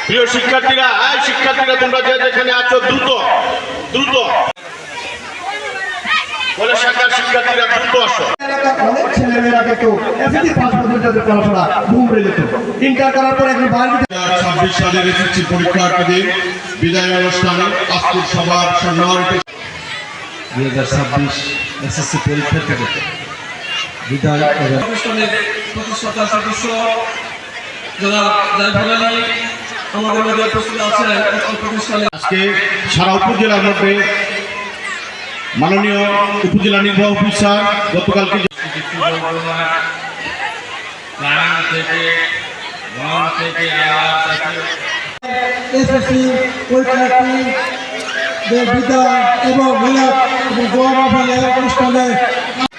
প্রিয় শিক্ষার্থীরা, তোমরা যেখানে আছো দ্রুত বলে শাখার শিক্ষার্থীরা দ্রুত আসো। অনেক ছেলেমেয়েরা কিন্তু এসএসসি পাস পর্যন্ত পড়াশোনা ঘুমরে যেত। ইন্টার করার পর এখন বাইরে 2026 সালের এসএসসি পরীক্ষার দিন বিদায় অনুষ্ঠানে আজকের সবার সম্মানিত 2026 এসএসসি পরীক্ষা থেকে বিদায় অনুষ্ঠানের প্রতিষ্ঠাতা সদস্য যারা জায়ফর আলী আমাদের মধ্যে উপস্থিত আছেন। প্রতিষ্ঠানে আজকে সারা উপজেলার মধ্যে মাননীয় উপজেলা নির্বাহী অফিসার গতকালকে এসএসসি পরীক্ষার্থীদের বিদায় এবং মিলাদ এবং দোয়া মাহফিলের অনুষ্ঠানে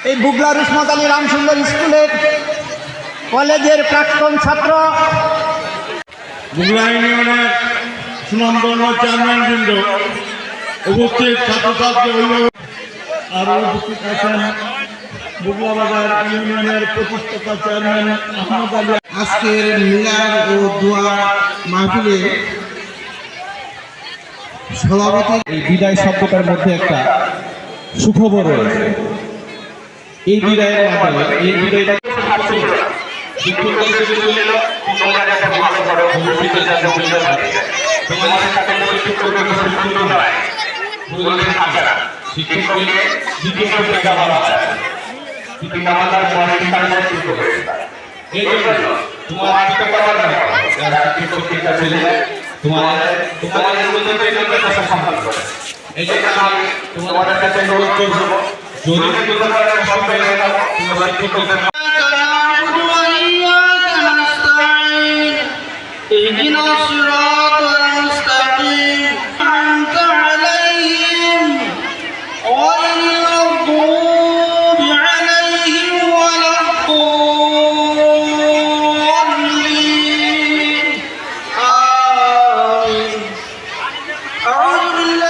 এই বুগলা রুসমত আলী রামসুন্দর স্কুলের কলেজের প্রাক্তন ছাত্র বুগলা ইউনিয়নের সুনামধন্য চেয়ারম্যান বৃন্দ, উপস্থিত ছাত্রছাত্রী, অভিভাবক আরও উপস্থিত আছেন বুগলা বাজার ইউনিয়নের প্রতিষ্ঠাতা চেয়ারম্যান আহমদ আলী। আজকের মিলাদ ও দোয়া মাহফিলে সভাপতি এই বিদায় শব্দটার মধ্যে একটা সুখবর রয়েছে। এই বিদায়ের মাধ্যমে এই বিদায়টা اهدنا الصراط المستقيم أنعمت عليهم غير المغضوب عليهم ولا الضالين آمين. أعوذ بالله